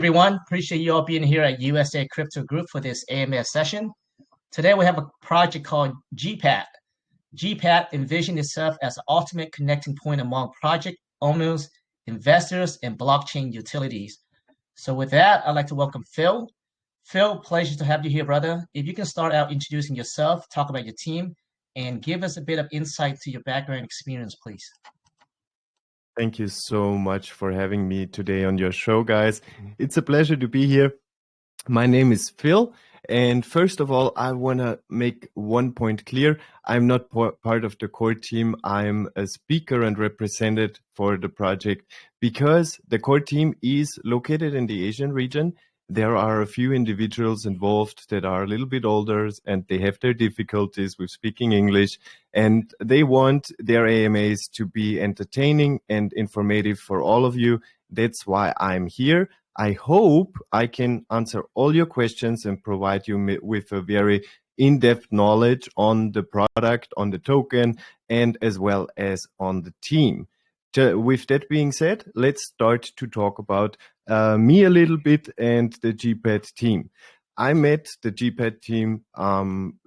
Everyone. Appreciate you all being here at USA Crypto Group for this AMS session. Today we have a project called gPad. gPad envisioned itself as the ultimate connecting point among project owners, investors, and blockchain utilities. So with that, I'd like to welcome Phil. Phil, pleasure to have you here, brother. If you can start out introducing yourself, talk about your team, and give us a bit of insight to your background experience, please. Thank you so much for having me today on your show, guys. It's a pleasure to be here. My name is Phil. And first of all, I want to make one point clear. I'm not part of the core team. I'm a speaker and representative for the project because the core team is located in the Asian region. There are a few individuals involved that are a little bit older and they have their difficulties with speaking English, and they want their AMAs to be entertaining and informative for all of you. That's why I'm here. I hope I can answer all your questions and provide you with a very in-depth knowledge on the product, on the token, and as well as on the team. With that being said, let's start to talk about me a little bit and the gPad team. I met the gPad team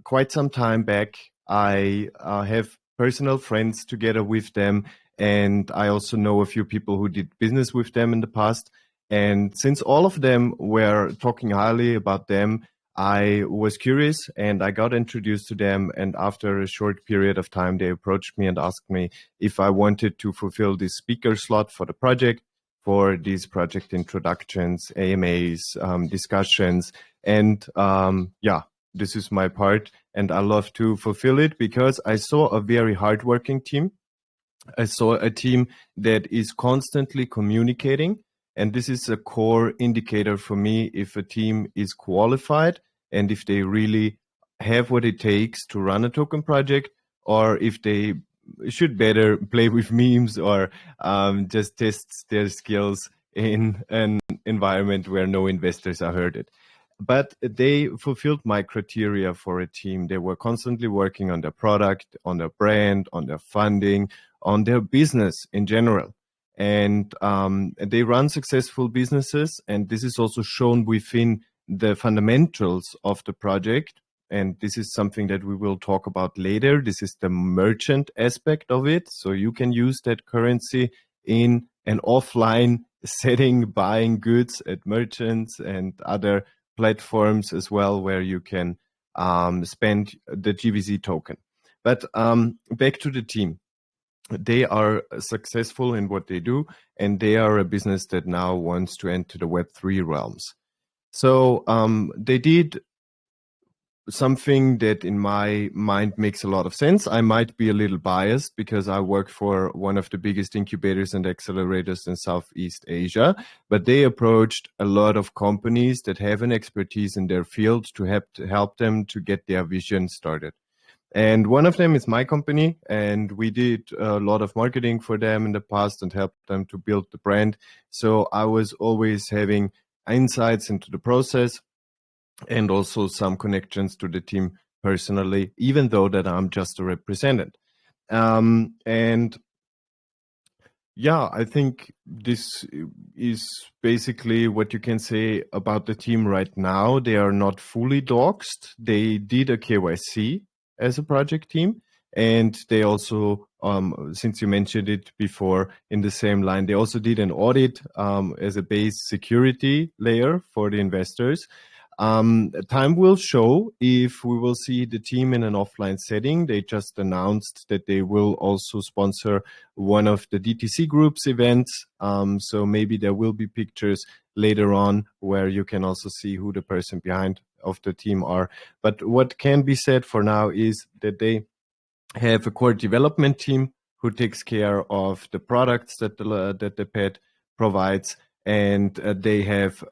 quite some time back. I have personal friends together with them, and I also know a few people who did business with them in the past. And since all of them were talking highly about them, I was curious and I got introduced to them. And after a short period of time, they approached me and asked me if I wanted to fulfill this speaker slot for the project, for these project introductions, AMAs, discussions. And yeah, this is my part. And I love to fulfill it because I saw a very hardworking team. I saw a team that is constantly communicating. And this is a core indicator for me if a team is qualified and if they really have what it takes to run a token project, or if they should better play with memes or just test their skills in an environment where no investors are hurted. But they fulfilled my criteria for a team. They were constantly working on their product, on their brand, on their funding, on their business in general. And they run successful businesses, and this is also shown within the fundamentals of the project. And this is something that we will talk about later. This is the merchant aspect of it. So you can use that currency in an offline setting, buying goods at merchants and other platforms as well, where you can spend the GVZ token. But back to the team. They are successful in what they do, and they are a business that now wants to enter the Web3 realms. So they did something that in my mind makes a lot of sense. I might be a little biased because I work for one of the biggest incubators and accelerators in Southeast Asia, but they approached a lot of companies that have an expertise in their field to help them to get their vision started. And one of them is my company, and we did a lot of marketing for them in the past and helped them to build the brand. So I was always having insights into the process and also some connections to the team personally, even though that I'm just a representative. And yeah, I think this is basically what you can say about the team right now. They are not fully doxed. They did a KYC as a project team, and they also, since you mentioned it before in the same line, they also did an audit as a base security layer for the investors. Time will show if we will see the team in an offline setting. They just announced that they will also sponsor one of the DTC Group's events. So maybe there will be pictures later on where you can also see who the person behind of the team are. But what can be said for now is that they have a core development team who takes care of the products that the pad provides, and they have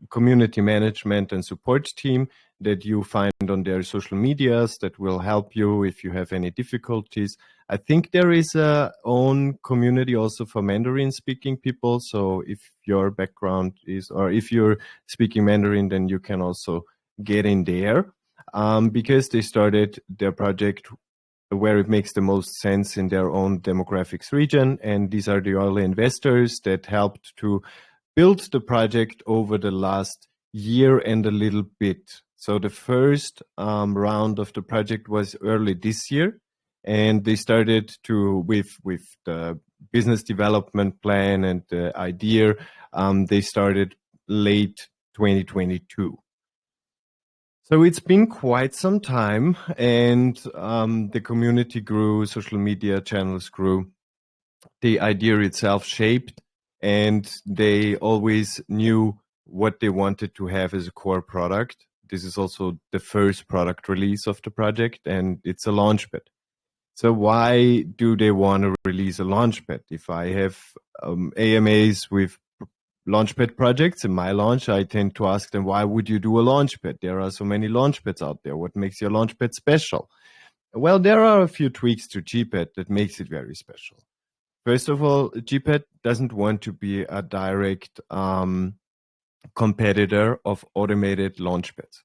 community management and support team that you find on their social medias that will help you if you have any difficulties. I think there is a own community also for Mandarin speaking people. So if your background is, or if you're speaking Mandarin, then you can also get in there because they started their project where it makes the most sense in their own demographics region. And these are the early investors that helped to built the project over the last year and a little bit. So the first round of the project was early this year, and they started to with the business development plan and the idea. They started late 2022. So it's been quite some time, and the community grew, social media channels grew, the idea itself shaped, and they always knew what they wanted to have as a core product. This is also the first product release of the project, and it's a Launchpad. So why do they want to release a Launchpad? If I have AMAs with Launchpad projects in my launch, I tend to ask them, why would you do a Launchpad? There are so many Launchpads out there. What makes your Launchpad special? Well, there are a few tweaks to gPad that makes it very special. First of all, gPad doesn't want to be a direct competitor of automated Launchpads.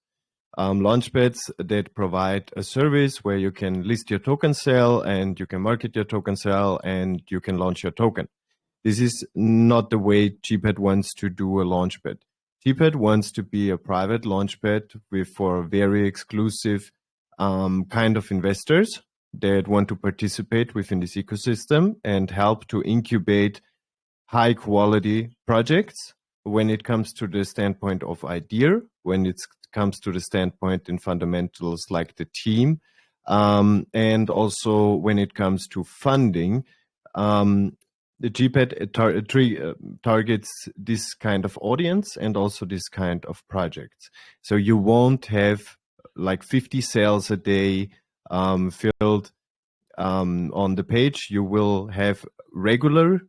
Launchpads that provide a service where you can list your token sale and you can market your token sale and you can launch your token. This is not the way gPad wants to do a Launchpad. gPad wants to be a private Launchpad for very exclusive kind of investors that want to participate within this ecosystem and help to incubate high quality projects when it comes to the standpoint of idea, when it comes to the standpoint in fundamentals like the team, and also when it comes to funding. The gPad targets this kind of audience and also this kind of projects. So you won't have like 50 sales a day filled on the page. You will have regular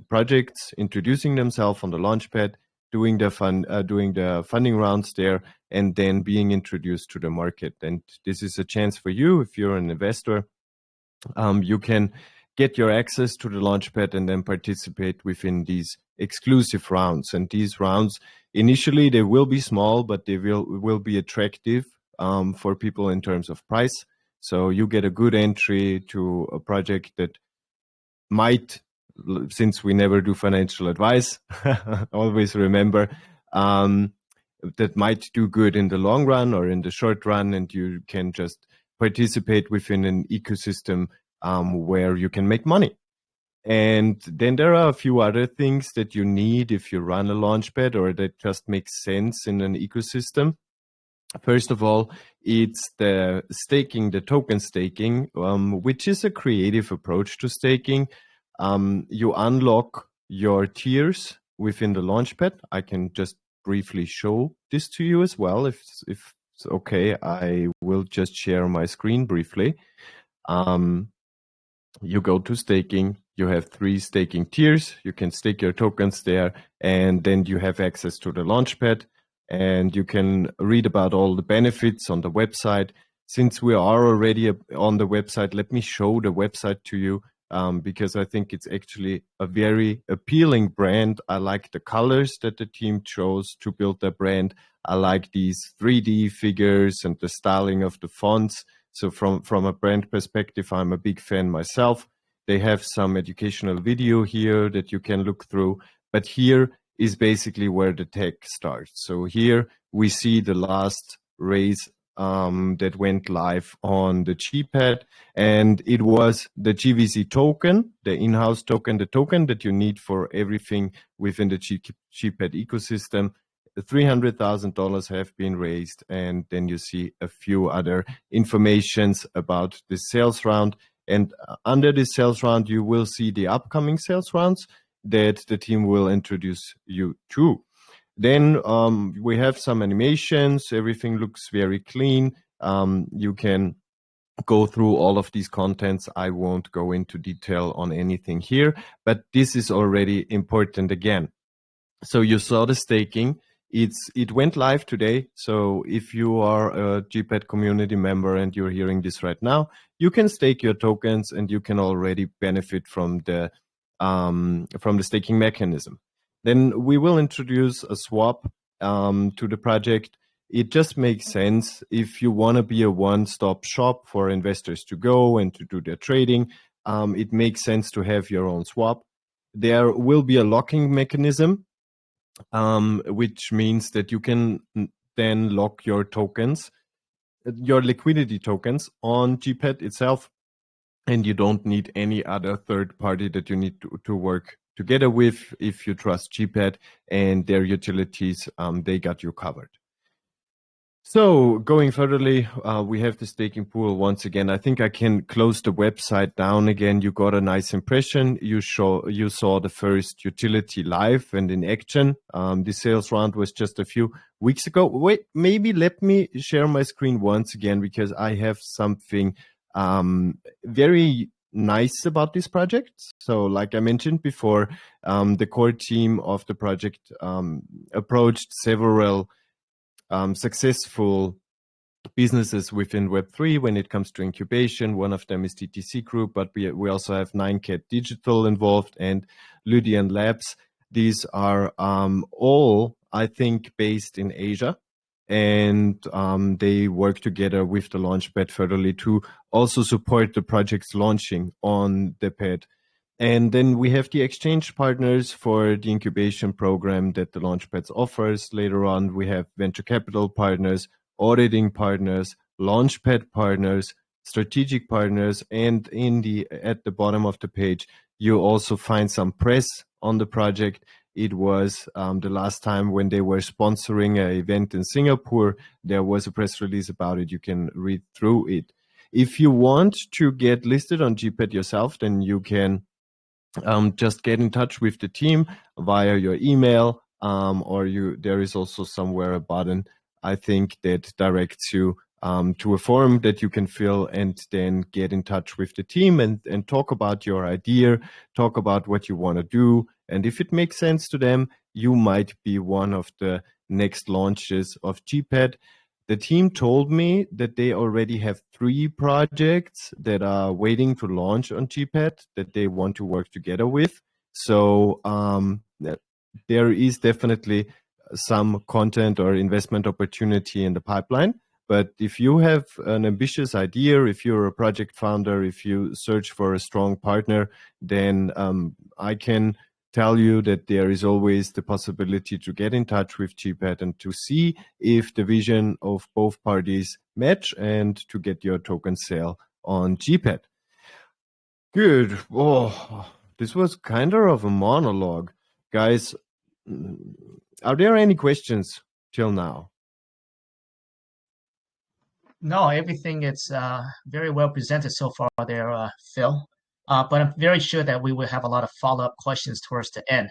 projects introducing themselves on the Launchpad, doing the funding rounds there, and then being introduced to the market. And this is a chance for you, if you're an investor, you can get your access to the Launchpad and then participate within these exclusive rounds. And these rounds, initially, they will be small, but they will be attractive for people in terms of price. So you get a good entry to a project that might, since we never do financial advice, always remember that might do good in the long run or in the short run, and you can just participate within an ecosystem where you can make money. And then there are a few other things that you need if you run a Launchpad or that just makes sense in an ecosystem. First of all, it's the staking, the token staking, which is a creative approach to staking. You unlock your tiers within the Launchpad. I can just briefly show this to you as well. If it's okay, I will just share my screen briefly. You go to staking, you have 3 staking tiers, you can stake your tokens there, and then you have access to the Launchpad, and you can read about all the benefits on the website. Since we are already on the website, let me show the website to you, because I think it's actually a very appealing brand. I like the colors that the team chose to build their brand. I like these 3D figures and the styling of the fonts. So from a brand perspective, I'm a big fan myself. They have some educational video here that you can look through, but here is basically where the tech starts. So here we see the last raise that went live on the gPad, and it was the GVC token, the in-house token, the token that you need for everything within the gPad ecosystem. $300,000 have been raised, and then you see a few other informations about the sales round. And under this sales round, you will see the upcoming sales rounds that the team will introduce you to. Then we have some animations. Everything looks very clean. You can go through all of these contents. I won't go into detail on anything here, but this is already important again. So you saw the staking. It went live today. So if you are a gPad community member and you're hearing this right now, you can stake your tokens and you can already benefit from the staking mechanism. Then we will introduce a swap to the project. It just makes sense if you want to be a one-stop shop for investors to go and to do their trading. It makes sense to have your own swap. There will be a locking mechanism. which means that you can then lock your tokens, your liquidity tokens on gPad itself, and you don't need any other third party that you need to work together with. If you trust gPad and their utilities, they got you covered. So going furtherly, we have the staking pool once again. I think I can close the website down again. You got a nice impression. You saw the first utility live and in action. The sales round was just a few weeks ago. Wait, maybe let me share my screen once again, because I have something very nice about this project. So like I mentioned before, the core team of the project approached several successful businesses within Web3 when it comes to incubation. One of them is TTC Group, but we also have 9cat Digital involved and Lydian Labs. These are all, I think, based in Asia, and they work together with the Launchpad furtherly to also support the projects launching on the pad. And then we have the exchange partners for the incubation program that the Launchpad offers. Later on, we have venture capital partners, auditing partners, Launchpad partners, strategic partners, and at the bottom of the page, you also find some press on the project. It was the last time when they were sponsoring an event in Singapore. There was a press release about it. You can read through it. If you want to get listed on gPad yourself, then you can just get in touch with the team via your email, or there is also somewhere a button, I think, that directs you to a form that you can fill and then get in touch with the team and talk about your idea, talk about what you want to do. And if it makes sense to them, you might be one of the next launches of gPad. The team told me that they already have 3 projects that are waiting to launch on gPad that they want to work together with. So there is definitely some content or investment opportunity in the pipeline. But if you have an ambitious idea, if you're a project founder, if you search for a strong partner, then I can tell you that there is always the possibility to get in touch with gPad and to see if the vision of both parties match and to get your token sale on gPad. Good. Oh, this was kind of a monologue. Guys, are there any questions till now? No, everything is very well presented so far there, Phil. But I'm very sure that we will have a lot of follow-up questions towards the end.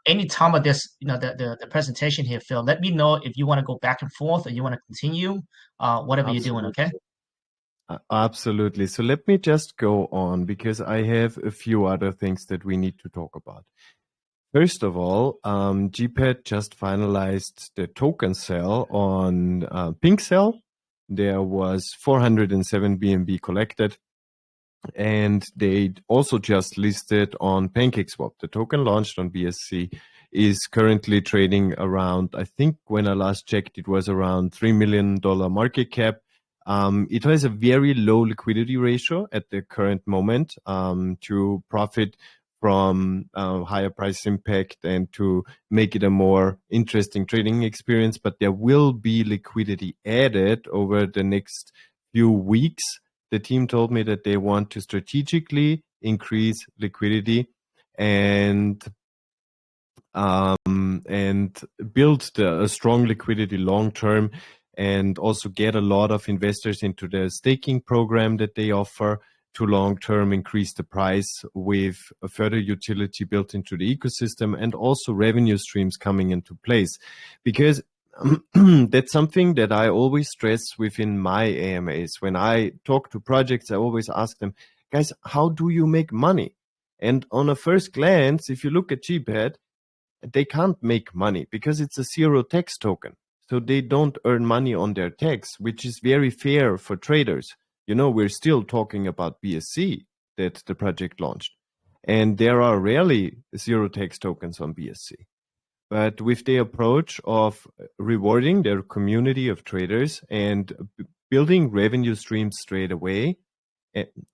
Any time of this, the presentation here, Phil, let me know if you want to go back and forth or you want to continue, whatever you're doing, okay? Absolutely. So let me just go on, because I have a few other things that we need to talk about. First of all, gPad just finalized the token sale on pinksale. There was 407 BNB collected, and they also just listed on PancakeSwap. The token launched on BSC is currently trading around, I think when I last checked, it was around $3 million market cap. It has a very low liquidity ratio at the current moment to profit from higher price impact and to make it a more interesting trading experience. But there will be liquidity added over the next few weeks. The team told me that they want to strategically increase liquidity and build a strong liquidity long term, and also get a lot of investors into the staking program that they offer to long-term increase the price with a further utility built into the ecosystem, and also revenue streams coming into place. Because that's something that I always stress within my AMAs. When I talk to projects, I always ask them, guys, how do you make money? And on a first glance, if you look at gPad, they can't make money because it's a zero tax token. So they don't earn money on their tax, which is very fair for traders. You know, we're still talking about BSC that the project launched, and there are rarely zero tax tokens on BSC. But with the approach of rewarding their community of traders and building revenue streams straight away,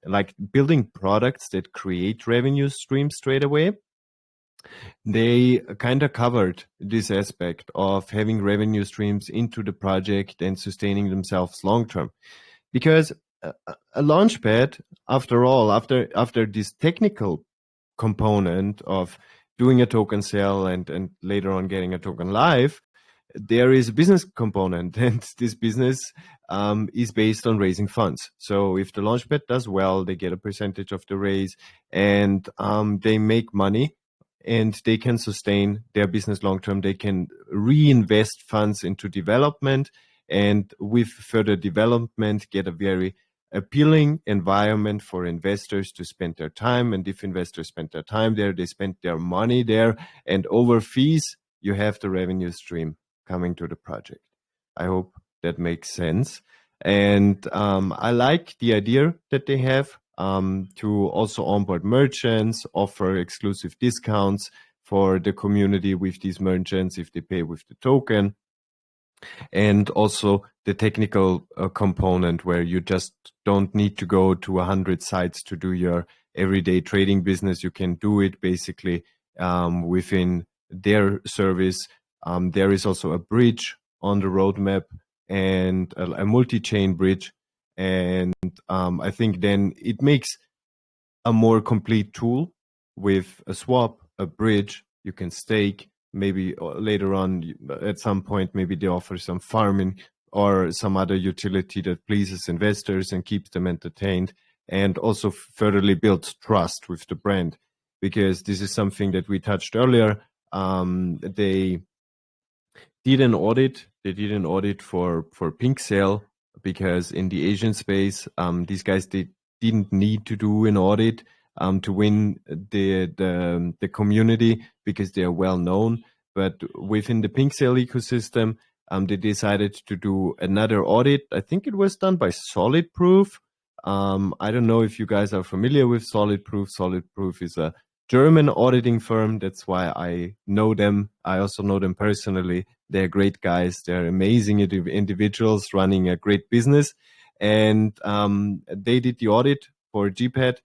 like building products that create revenue streams straight away, they kind of covered this aspect of having revenue streams into the project and sustaining themselves long term. Because a Launchpad, after all, after this technical component of doing a token sale and later on getting a token live, there is a business component, and this business is based on raising funds. So if the Launchpad does well, they get a percentage of the raise, and they make money, and they can sustain their business long term. They can reinvest funds into development, and with further development, get a very appealing environment for investors to spend their time. And if investors spend their time there, they spend their money there, and over fees, you have the revenue stream coming to the project. I hope that makes sense. And I like the idea that they have to also onboard merchants, offer exclusive discounts for the community with these merchants if they pay with the token. And also the technical component where you just don't need to go to 100 sites to do your everyday trading business. You can do it basically within their service. There is also a bridge on the roadmap, and a multi-chain bridge. And I think then it makes a more complete tool with a swap, a bridge. You can stake. Maybe later on, at some point, maybe they offer some farming or some other utility that pleases investors and keeps them entertained, and also furtherly builds trust with the brand, because this is something that we touched earlier. They did an audit. They did an audit for pinksale, because in the Asian space, these guys didn't need to do an audit to win the community, because they are well known. But within the pinksale ecosystem, they decided to do another audit. I think it was done by Solid Proof. I don't know if you guys are familiar with Solid Proof. Solid Proof is a German auditing firm. That's why I know them. I also know them personally. They're great guys. They're amazing individuals running a great business. And they did the audit for gPad.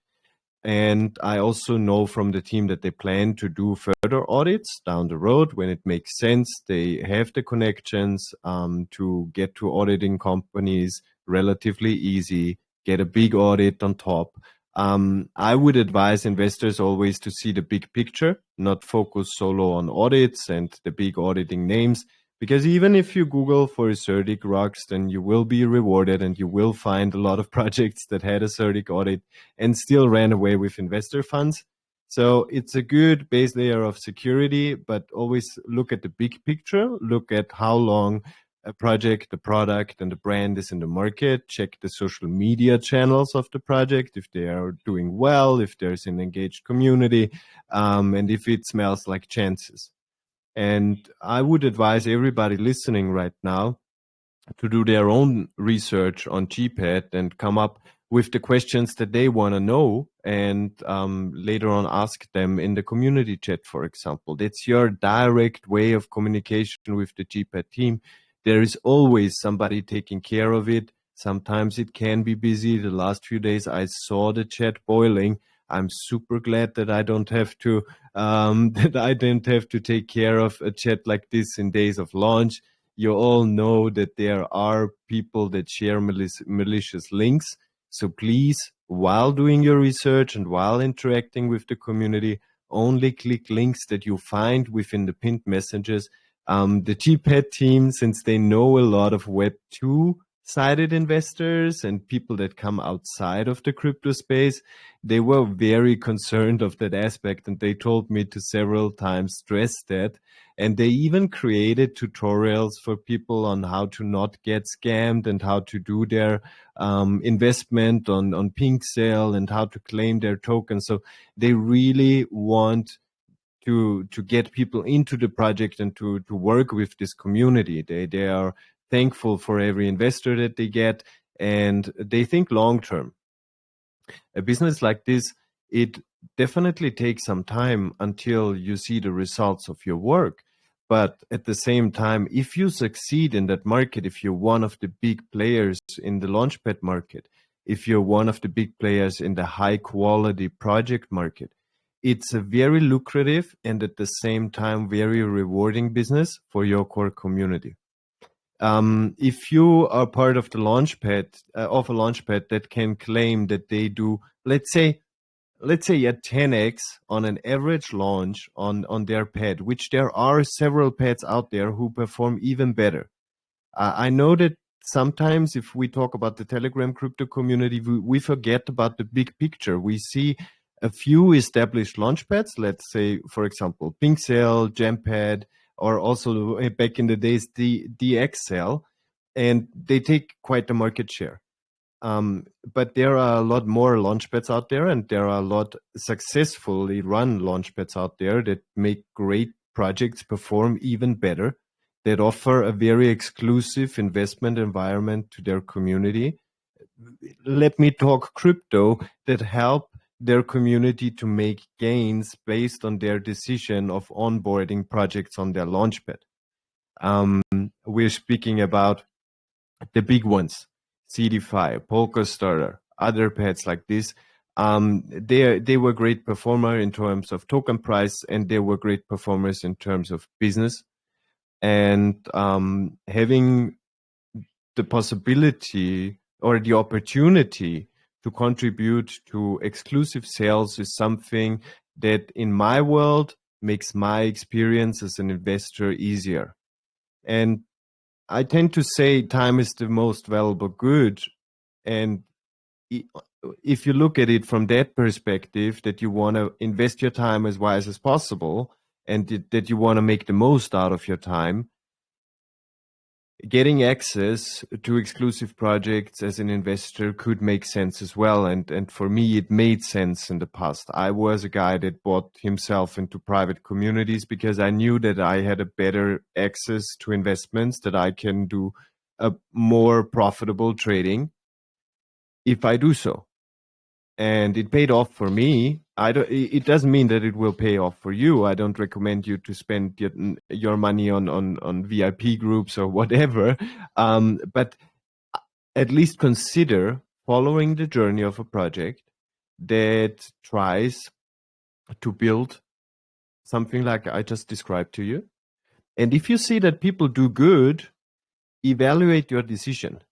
And I also know from the team that they plan to do further audits down the road when it makes sense. They have the connections to get to auditing companies relatively easy, get a big audit on top. I would advise investors always to see the big picture, not focus solo on audits and the big auditing names. Because even if you Google for Certic rocks, then you will be rewarded, and you will find a lot of projects that had a Certic audit and still ran away with investor funds. So it's a good base layer of security, but always look at the big picture. Look at how long a project, the product, and the brand is in the market. Check the social media channels of the project, if they are doing well, if there's an engaged community, and if it smells like chances. And I would advise everybody listening right now to do their own research on gPad and come up with the questions that they want to know, and later on ask them in the community chat, for example. That's your direct way of communication with the gPad team. There is always somebody taking care of it. Sometimes it can be busy. The last few days I saw the chat boiling. I'm super glad that I don't have to take care of a chat like this in days of launch. You all know that there are people that share malicious links. So please, while doing your research and while interacting with the community, only click links that you find within the pinned messages. The gPad team, since they know a lot of Web2 sided investors and people that come outside of the crypto space, they were very concerned of that aspect, and they told me to several times stress that. And they even created tutorials for people on how to not get scammed and how to do their investment on pinksale and how to claim their tokens. So they really want to get people into the project and to work with this community. They are thankful for every investor that they get, and they think long term. A business like this, it definitely takes some time until you see the results of your work. But at the same time, if you succeed in that market, if you're one of the big players in the Launchpad market, if you're one of the big players in the high quality project market, it's a very lucrative and at the same time very rewarding business for your core community. If you are part of the Launchpad, of a Launchpad that can claim that they do, let's say a 10x on an average launch on their pad, which there are several pads out there who perform even better. I know that sometimes if we talk about the Telegram crypto community, we forget about the big picture. We see a few established launchpads, let's say, for example, pinksale, gPad, or also back in the days, the DXL, and they take quite the market share. But there are a lot more launchpads out there, and there are a lot successfully run launchpads out there that make great projects perform even better, that offer a very exclusive investment environment to their community. Let me talk crypto, that help their community to make gains based on their decision of onboarding projects on their launchpad. We're speaking about the big ones, CDFI, Polkastarter, other pads like this. They were great performer in terms of token price, and they were great performers in terms of business. And having the possibility or the opportunity to contribute to exclusive sales is something that in my world makes my experience as an investor easier. And I tend to say time is the most valuable good. And if you look at it from that perspective, that you want to invest your time as wise as possible, and that you want to make the most out of your time, getting access to exclusive projects as an investor could make sense as well. And for me, it made sense in the past. I was a guy that bought himself into private communities because I knew that I had a better access to investments, that I can do a more profitable trading if I do so. And it paid off for me. It doesn't mean that it will pay off for you. I don't recommend you to spend your money on VIP groups or whatever. But at least consider following the journey of a project that tries to build something like I just described to you. And if you see that people do good, evaluate your decision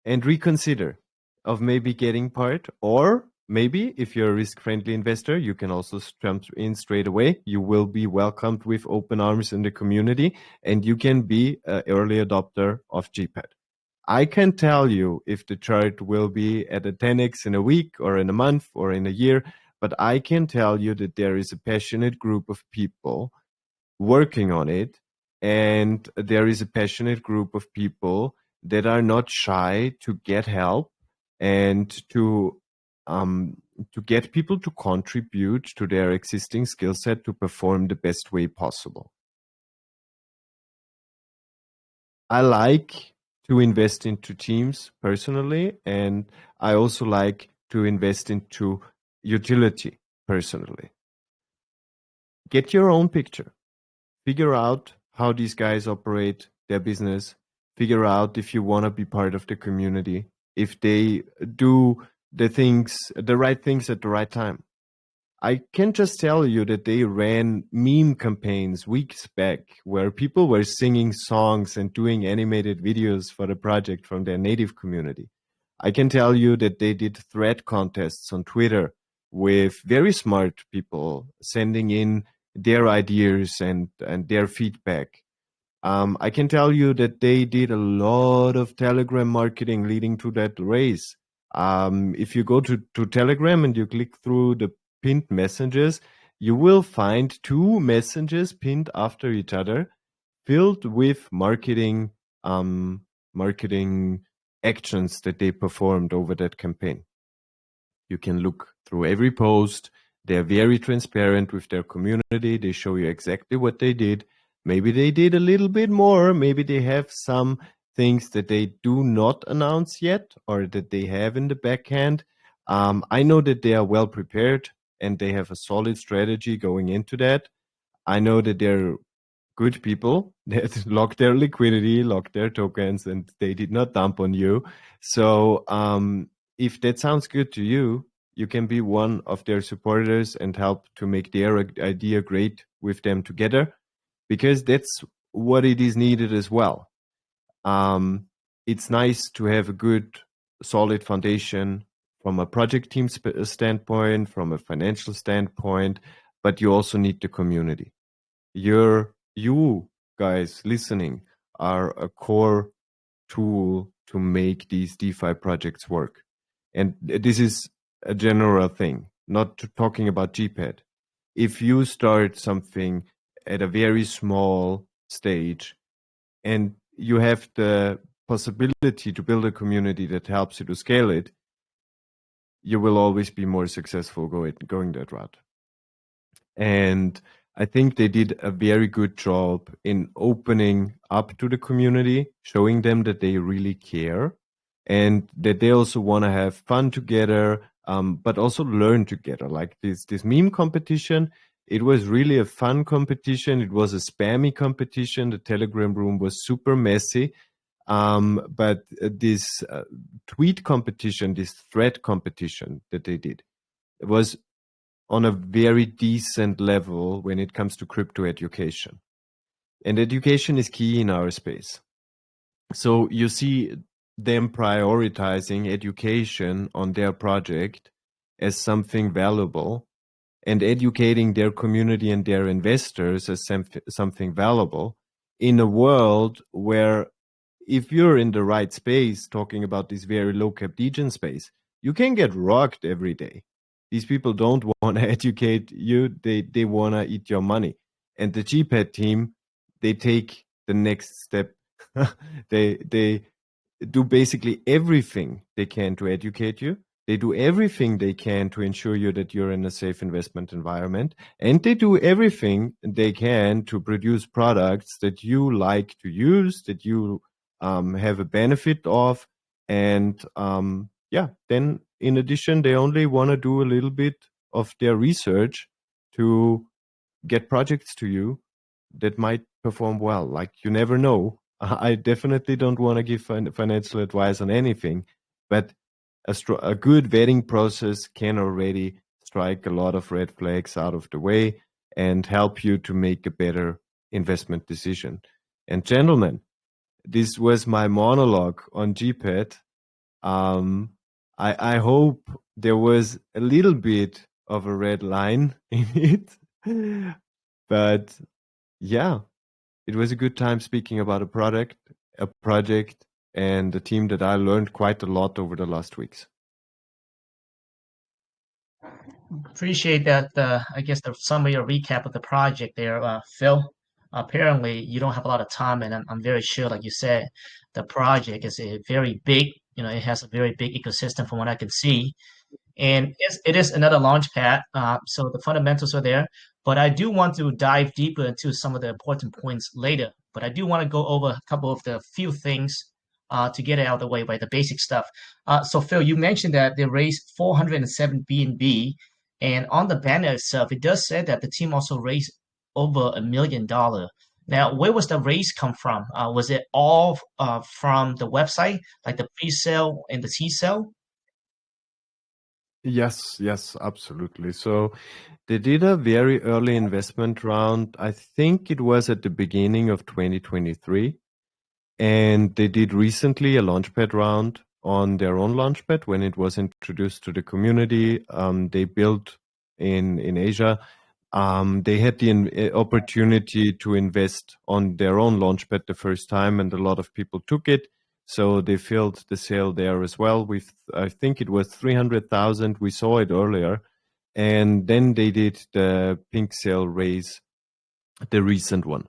and reconsider of maybe getting part, or maybe if you're a risk-friendly investor, you can also jump in straight away. You will be welcomed with open arms in the community, and you can be an early adopter of gPad. I can tell you if the chart will be at a 10x in a week or in a month or in a year, but I can tell you that there is a passionate group of people working on it, and there is a passionate group of people that are not shy to get help and to get people to contribute to their existing skill set to perform the best way possible. I like to invest into teams personally, and I also like to invest into utility personally. Get your own picture. Figure out how these guys operate their business. Figure out if you want to be part of the community, if they do the right things at the right time. I can just tell you that they ran meme campaigns weeks back where people were singing songs and doing animated videos for the project from their native community. I can tell you that they did thread contests on Twitter with very smart people sending in their ideas and their feedback. I can tell you that they did a lot of Telegram marketing leading to that race. If you go to Telegram and you click through the pinned messages, you will find 2 messages pinned after each other, filled with marketing actions that they performed over that campaign. You can look through every post. They're very transparent with their community. They show you exactly what they did. Maybe they did a little bit more. Maybe they have some things that they do not announce yet or that they have in the backhand. I know that they are well prepared and they have a solid strategy going into that. I know that they're good people that lock their liquidity, lock their tokens, and they did not dump on you. So if that sounds good to you, you can be one of their supporters and help to make their idea great with them together, because that's what it is needed as well. It's nice to have a good, solid foundation from a project team standpoint, from a financial standpoint, but you also need the community. You guys listening are a core tool to make these DeFi projects work. And this is a general thing, not talking about gPad. If you start something at a very small stage and you have the possibility to build a community that helps you to scale it, you will always be more successful going that route. And I think they did a very good job in opening up to the community, showing them that they really care and that they also want to have fun together, but also learn together. Like this meme competition, it was really a fun competition. It was a spammy competition. The Telegram room was super messy. But this tweet competition, this thread competition that they did, it was on a very decent level when it comes to crypto education. And education is key in our space. So you see them prioritizing education on their project as something valuable and educating their community and their investors as something valuable in a world where, if you're in the right space, talking about this very low cap degen space, you can get rocked every day. These people don't want to educate you. They want to eat your money. And the gPad team, they take the next step. They do basically everything they can to educate you. They do everything they can to ensure you that you're in a safe investment environment. And they do everything they can to produce products that you like to use, that you have a benefit of. And then in addition, they only want to do a little bit of their research to get projects to you that might perform well. Like, you never know. I definitely don't want to give financial advice on anything, but a good vetting process can already strike a lot of red flags out of the way and help you to make a better investment decision. And gentlemen, this was my monologue on gPad. I hope there was a little bit of a red line in it, but yeah, it was a good time speaking about a project, and a team that I learned quite a lot over the last weeks. Appreciate that. I guess the summary or recap of the project there, Phil. Apparently, you don't have a lot of time, and I'm very sure, like you said, the project is a very big. It has a very big ecosystem from what I can see, and it is another Launchpad. So the fundamentals are there, but I do want to dive deeper into some of the important points later. But I do want to go over a couple of the few things to get it out of the way, right? The basic stuff. So Phil, you mentioned that they raised 407 BNB. And on the banner itself, it does say that the team also raised over $1 million. Now, where was the raise come from? Was it all from the website, like the pre-sale and the T-sale? Yes, absolutely. So they did a very early investment round. I think it was at the beginning of 2023. And they did recently a Launchpad round on their own Launchpad when it was introduced to the community. They built in Asia. They had the opportunity to invest on their own Launchpad the first time, and a lot of people took it. So they filled the sale there as well with, I think it was 300,000. We saw it earlier. And then they did the pinksale raise, the recent one.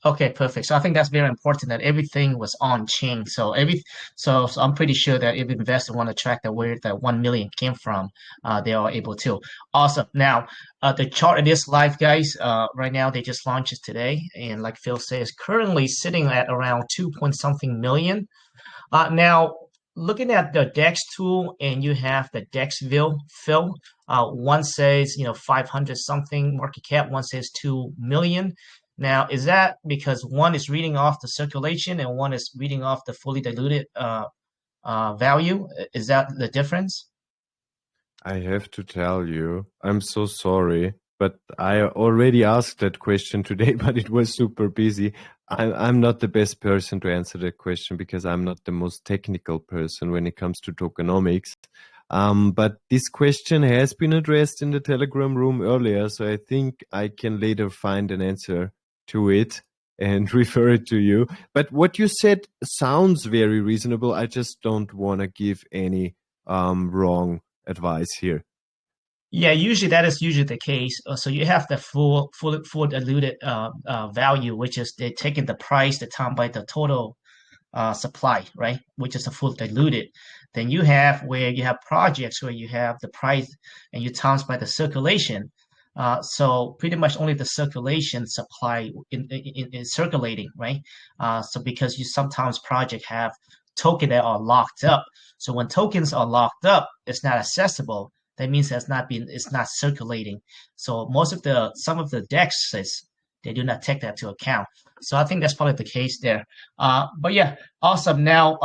Okay, perfect. So I think that's very important that everything was on chain. So I'm pretty sure that if investors want to track where that 1 million came from, they are able to. Awesome. Now, the chart is live, guys. Right now they just launched it today, and like Phil says, currently sitting at around 2 point something million. Now, looking at the DEX tool, and you have the DEX view, Phil. One says 500 something market cap, one says 2 million. Now, is that because one is reading off the circulation and one is reading off the fully diluted value? Is that the difference? I have to tell you, I'm so sorry, but I already asked that question today, but it was super busy. I'm not the best person to answer that question because I'm not the most technical person when it comes to tokenomics. But this question has been addressed in the Telegram room earlier, so I think I can later find an answer to it and refer it to you. But what you said sounds very reasonable. I just don't want to give any wrong advice here. Yeah, usually that is usually the case. So you have the full diluted value, which is they're taking the price, the time by the total supply, right? Which is a full diluted. Then you have where you have projects where you have the price and you times by the circulation. So pretty much only the circulation supply in circulating, right? So because you sometimes project have token that are locked up. So when tokens are locked up, it's not accessible. That means it's not circulating. So some of the dexes, they do not take that into account. So I think that's probably the case there. But yeah, awesome. Now,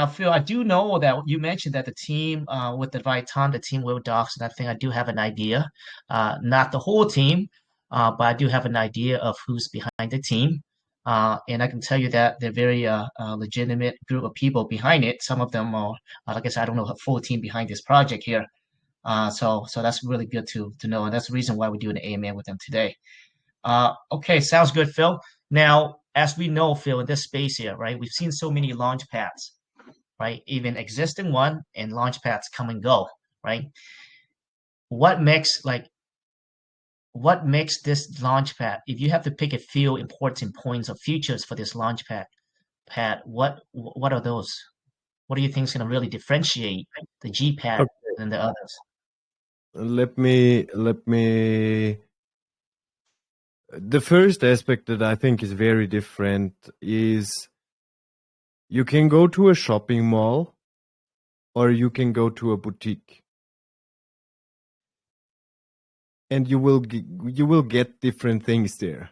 Phil, I do know that you mentioned that the team, with the right time, the team will Doxxed, and I think I do have an idea. Not the whole team, but I do have an idea of who's behind the team. And I can tell you that they're very legitimate group of people behind it. Some of them are, like I said, I don't know a full team behind this project here. So that's really good to know, and that's the reason why we're doing an AMA with them today. Okay, sounds good, Phil. Now, as we know, Phil, in this space here, right, we've seen so many launch pads, right? Even existing one and launch pads come and go, right? What makes like what makes this launch pad? If you have to pick a few important points or features for this launch pad, what are those? What do you think is going to really differentiate the gPad Okay. than the others? Let me. The first aspect that I think is very different is you can go to a shopping mall or you can go to a boutique, and you will get different things there.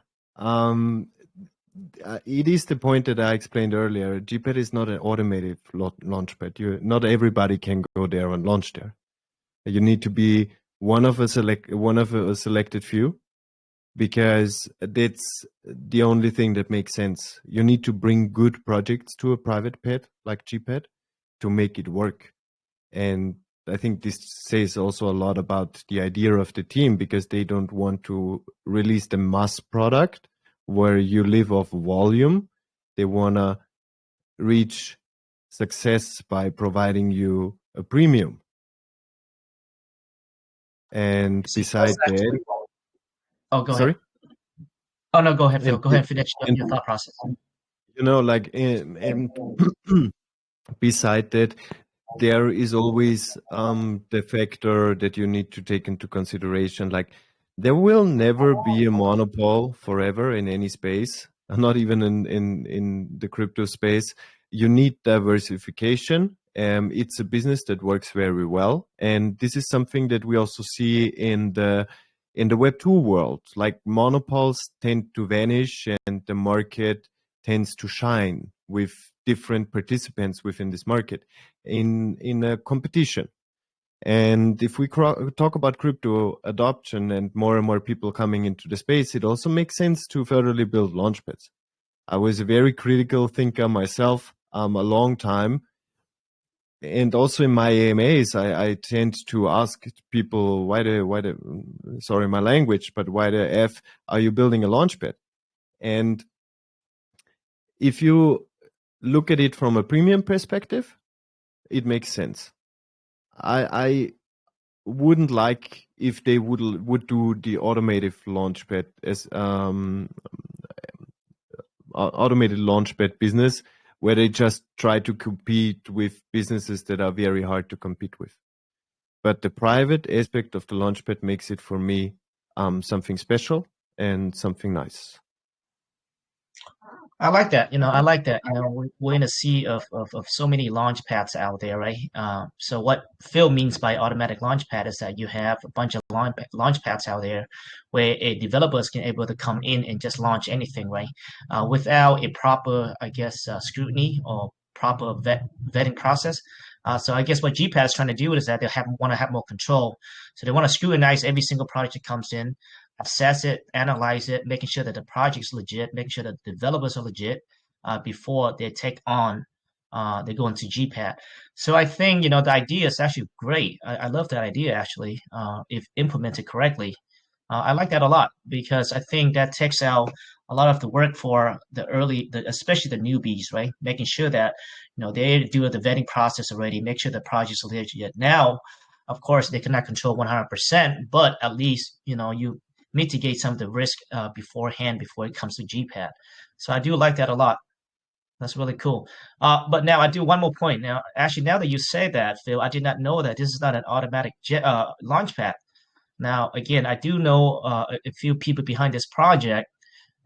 It is the point that I explained earlier. gPad is not an automated launchpad. Not everybody can go there and launch there. You need to be one of a selected few, because that's the only thing that makes sense. You need to bring good projects to a private pad like gPad to make it work. And I think this says also a lot about the idea of the team, because they don't want to release the mass product where you live off volume. They want to reach success by providing you a premium. And besides that, Oh, go sorry? ahead. Oh no, go ahead, Phil. And, Go ahead and finish and your thought process. like, and beside that, there is always the factor that you need to take into consideration. Like, there will never be a monopoly forever in any space, not even in the crypto space. You need diversification. It's a business that works very well, and this is something that we also see in the Web2 world. Like, monopoles tend to vanish, and the market tends to shine with different participants within this market in a competition. And if we talk about crypto adoption and more people coming into the space, it also makes sense to furtherly build launchpads. I was a very critical thinker myself, a long time. And also in my AMAs, I tend to ask people, sorry, my language, but why the F are you building a launchpad? And if you look at it from a premium perspective, it makes sense. I wouldn't like if they would do the automated launchpad as automated launchpad business, where they just try to compete with businesses that are very hard to compete with. But the private aspect of the launchpad makes it, for me, something special and something nice. I like that. I like that. We're in a sea of so many launch pads out there, right? So what Phil means by automatic launch pad is that you have a bunch of launch pads out there where a developers can able to come in and just launch anything, right? Without a proper, I guess, scrutiny or proper vetting process. So I guess what gPad is trying to do is that want to have more control. So they want to scrutinize every single project that comes in, assess it, analyze it, making sure that the project's legit, making sure that the developers are legit before they they go into gPad. So I think, the idea is actually great. I love that idea actually, if implemented correctly. I like that a lot because I think that takes out a lot of the work for especially the newbies, right? Making sure that, they do the vetting process already, make sure the project's legit. Now, of course, they cannot control 100%, but at least, you mitigate some of the risk beforehand before it comes to gPad. So I do like that a lot. That's really cool. But now I do one more point. Now, actually, now that you say that, Phil, I did not know that this is not an automatic launchpad. Now, again, I do know a few people behind this project,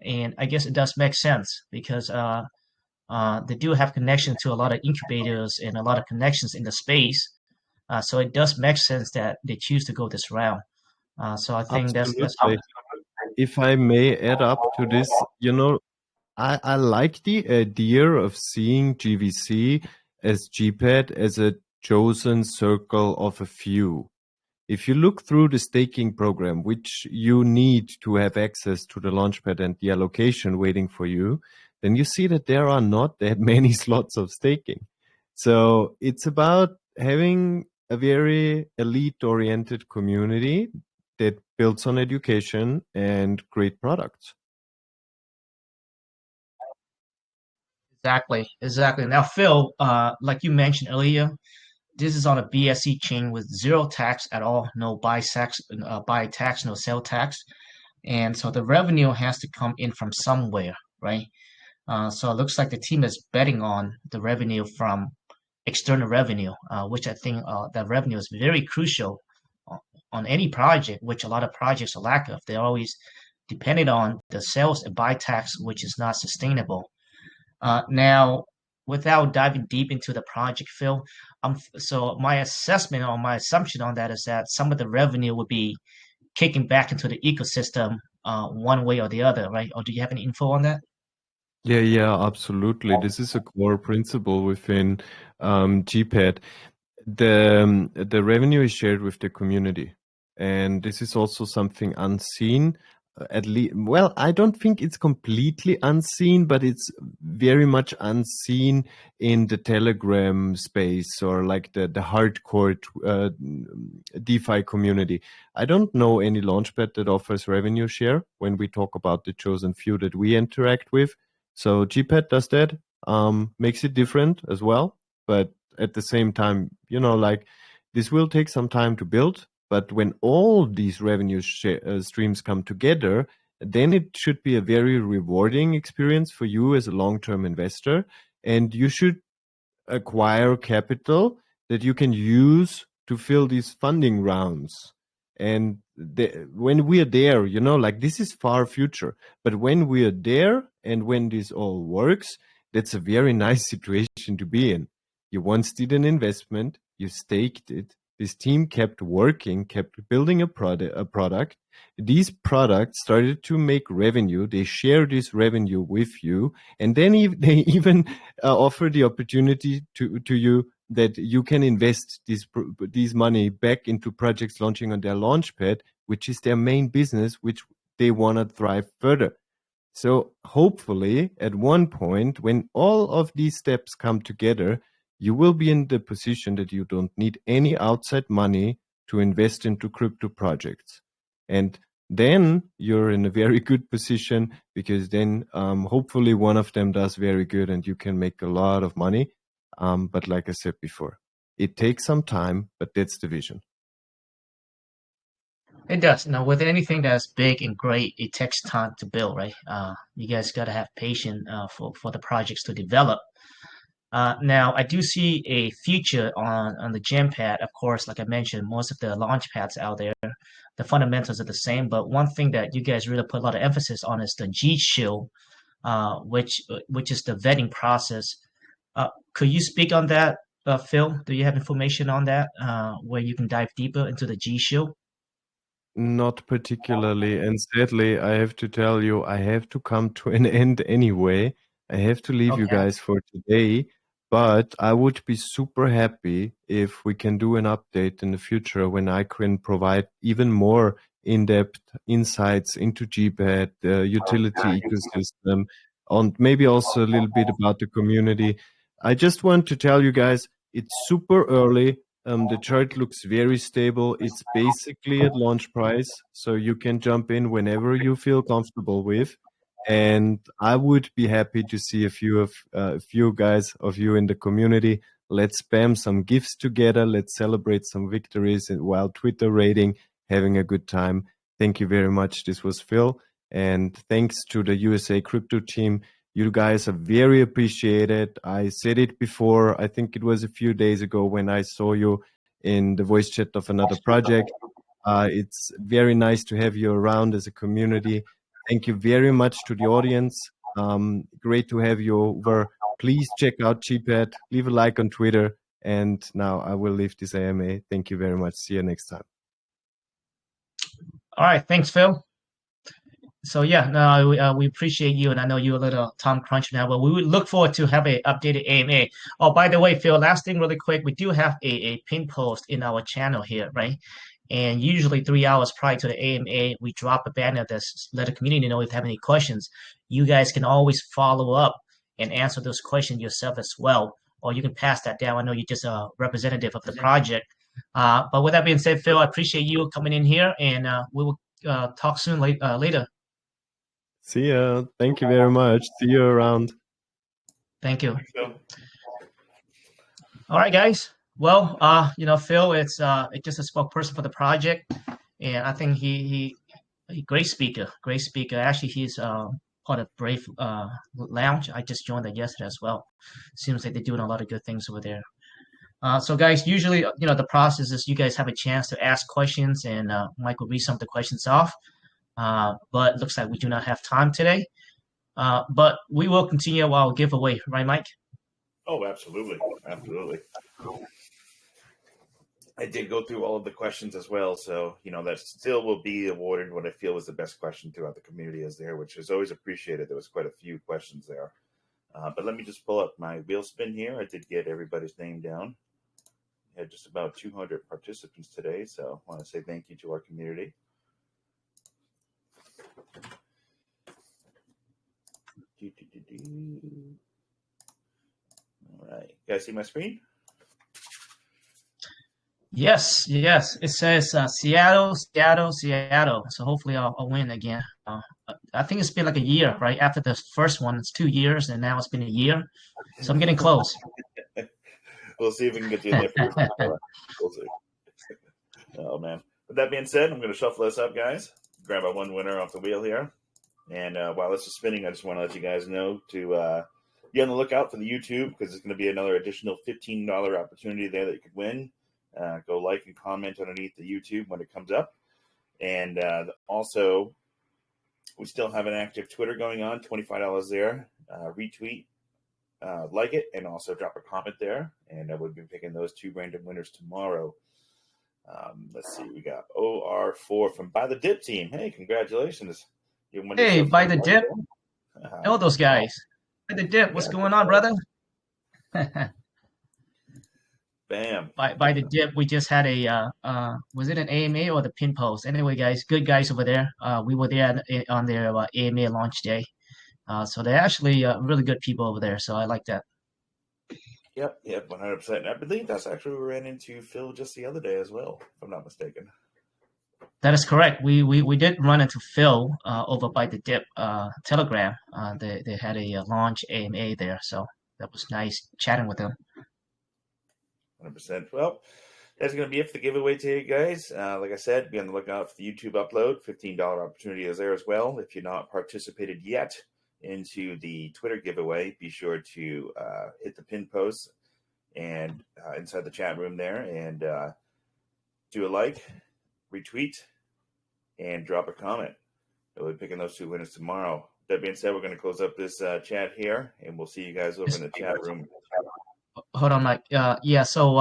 and I guess it does make sense because they do have connection to a lot of incubators and a lot of connections in the space. So it does make sense that they choose to go this route. So I think that's Absolutely. If I may add up to this, I like the idea of seeing GVC as GPAD as a chosen circle of a few. If you look through the staking program, which you need to have access to the Launchpad and the allocation waiting for you, then you see that there are not that many slots of staking. So it's about having a very elite-oriented community that builds on education and great products. exactly. Now, Phil, like you mentioned earlier, this is on a BSC chain with zero tax at all, no buy tax, no sell tax, and so the revenue has to come in from somewhere, right? So it looks like the team is betting on the revenue from external revenue, which I think that revenue is very crucial on any project, which a lot of projects are lack of. They're always dependent on the sales and buy tax, which is not sustainable. Now, without diving deep into the project, Phil, so my assessment or my assumption on that is that some of the revenue would be kicking back into the ecosystem one way or the other, right? Or do you have any info on that? Yeah, absolutely. This is a core principle within GPAD. The revenue is shared with the community, and this is also something unseen. At least, well, I don't think it's completely unseen, but it's very much unseen in the Telegram space or like the hardcore DeFi community. I don't know any launchpad that offers revenue share when we talk about the chosen few that we interact with. So GPAD does that, makes it different as well, but at the same time, like this will take some time to build, but when all these revenue streams come together, then it should be a very rewarding experience for you as a long-term investor, and you should acquire capital that you can use to fill these funding rounds. And when we are there, like this is far future, but when we are there and when this all works, that's a very nice situation to be in. You once did an investment, you staked it. This team kept working, kept building a product. These products started to make revenue. They share this revenue with you, and then they even offer the opportunity to you that you can invest these money back into projects launching on their Launchpad, which is their main business, which they want to thrive further. So hopefully at one point, when all of these steps come together, you will be in the position that you don't need any outside money to invest into crypto projects. And then you're in a very good position because then hopefully one of them does very good and you can make a lot of money. But like I said before, it takes some time, but that's the vision. It does. Now, with anything that's big and great, it takes time to build, right? You guys got to have patience for the projects to develop. Now, I do see a feature on the GenPad. Of course, like I mentioned, most of the launch pads out there, the fundamentals are the same. But one thing that you guys really put a lot of emphasis on is the G Shield which is the vetting process. Could you speak on that, Phil? Do you have information on that where you can dive deeper into the G Shield? Not particularly, and sadly, I have to tell you, I have to come to an end anyway. I have to leave you Okay. guys for today, but I would be super happy if we can do an update in the future when I can provide even more in-depth insights into gPad, the utility ecosystem, and maybe also a little bit about the community. I just want to tell you guys, it's super early. The chart looks very stable. It's basically at launch price, so you can jump in whenever you feel comfortable with. And I would be happy to see a few guys of you in the community. Let's spam some gifts together. Let's celebrate some victories while Twitter rating, having a good time. Thank you very much. This was Phil, and thanks to the USA Crypto team. You guys are very appreciated. I said it before. I think it was a few days ago when I saw you in the voice chat of another project. It's very nice to have you around as a community. Thank you very much to the audience. Great to have you over. Please check out gPad. Leave a like on Twitter. And now I will leave this AMA. Thank you very much. See you next time. All right. Thanks, Phil. So yeah, no, we appreciate you, and I know you're a little time crunch now, but we would look forward to have a updated AMA. Oh, by the way, Phil, last thing really quick, we do have a pin post in our channel here, right? And usually 3 hours prior to the AMA, we drop a banner that's let the community know if they have any questions. You guys can always follow up and answer those questions yourself as well, or you can pass that down. I know you're just a representative of the project. But with that being said, Phil, I appreciate you coming in here, and we will talk soon later. See ya. Thank you very much. See you around. Thank you. All right, guys. Well, Phil, it's just a spokesperson for the project, and I think he great speaker, great speaker. Actually, he's part of Brave Lounge. I just joined that yesterday as well. Seems like they're doing a lot of good things over there. So, guys, usually, the process is you guys have a chance to ask questions, and Mike will read some of the questions off. But it looks like we do not have time today. But we will continue our giveaway, right, Mike? Oh, absolutely. Absolutely. I did go through all of the questions as well. So, that still will be awarded what I feel is the best question throughout the community is there, which is always appreciated. There was quite a few questions there. But let me just pull up my wheel spin here. I did get everybody's name down. We had just about 200 participants today. So I want to say thank you to our community. All right. You guys see my screen? Yes. It says Seattle. So hopefully I'll win again. I think it's been like a year, right? After the first one, it's 2 years, and now it's been a year. So I'm getting close. We'll see if we can get you in there for this. We'll see. Oh, man. With that being said, I'm going to shuffle this up, guys. Grab our one winner off the wheel here. And while this is spinning, I just want to let you guys know to be on the lookout for the YouTube, because there's going to be another additional $15 opportunity there that you could win. Go like and comment underneath the YouTube when it comes up. And also, we still have an active Twitter going on, $25 there. Retweet, like it, and also drop a comment there. And we'll be picking those two random winners tomorrow. Let's see, we got OR4 from By the Dip team. Hey, congratulations. Hey, By the Dip. Know those guys. By the Dip, what's going on, brother? Bam. By the Dip, we just had a was it an AMA or the pin post? Anyway, guys, good guys over there. We were there on their AMA launch day. So they're actually really good people over there. So I like that. Yep, 100%. And I believe that's actually we ran into Phil just the other day as well, if I'm not mistaken. That is correct. We did run into Phil over by the Dip Telegram. They had a launch AMA there, so that was nice chatting with them. 100%. Well, that's going to be it for the giveaway today, guys. Like I said, be on the lookout for the YouTube upload. $15 opportunity is there as well. If you're not participated yet into the Twitter giveaway, be sure to hit the pin post and inside the chat room there, and do a like, retweet, and drop a comment. we'll be picking those 2 winners tomorrow. That being said, we're going to close up this chat here, and we'll see you guys over in the chat room. Hold on, Mike. Yeah, so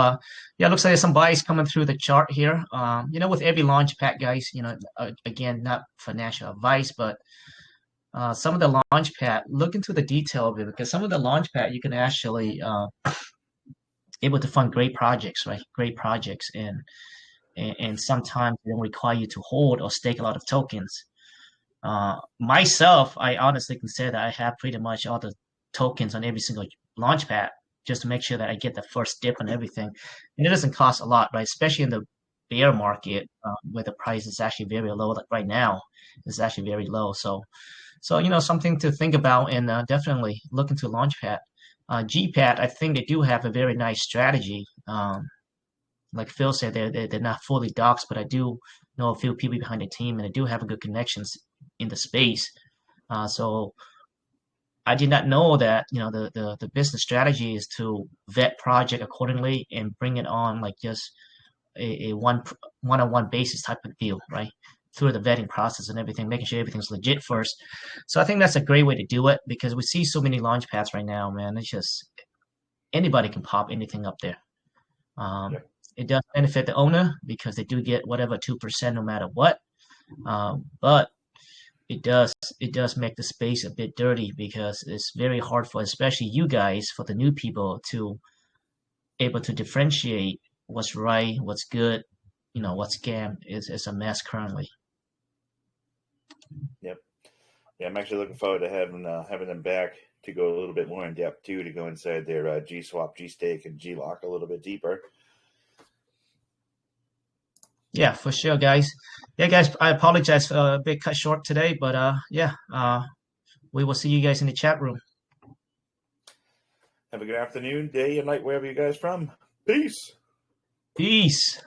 it looks like there's some buys coming through the chart here. With every Launchpad, guys, again, not financial advice, but some of the Launchpad, look into the detail of it, because some of the Launchpad you can actually able to fund great projects, right? Great projects, and sometimes they don't require you to hold or stake a lot of tokens. Myself, I honestly can say that I have pretty much all the tokens on every single Launchpad, just to make sure that I get the first dip on everything. And it doesn't cost a lot, right? Especially in the bear market, where the price is actually very low. Like right now, it's actually very low. So something to think about, and definitely look into Launchpad. gPad, I think they do have a very nice strategy. Like Phil said, they're not fully doxed, but I do know a few people behind the team, and they do have good connections in the space. So I did not know that the business strategy is to vet project accordingly and bring it on like just a one-on-one basis type of deal, right? Through the vetting process and everything, making sure everything's legit first. So I think that's a great way to do it, because we see so many Launchpads right now, man. It's just anybody can pop anything up there. It does benefit the owner because they do get whatever 2% no matter what. But it does make the space a bit dirty, because it's very hard for, especially you guys, for the new people to able to differentiate what's right, what's good, what's scam. Is a mess currently. Yep. Yeah, I'm actually looking forward to having them back to go a little bit more in depth too, to go inside their G-Swap, G-Stake, and G-Lock a little bit deeper. Yeah, for sure, guys. Yeah, guys, I apologize for a bit cut short today, but we will see you guys in the chat room. Have a good afternoon, day, and night, wherever you guys from. Peace. Peace.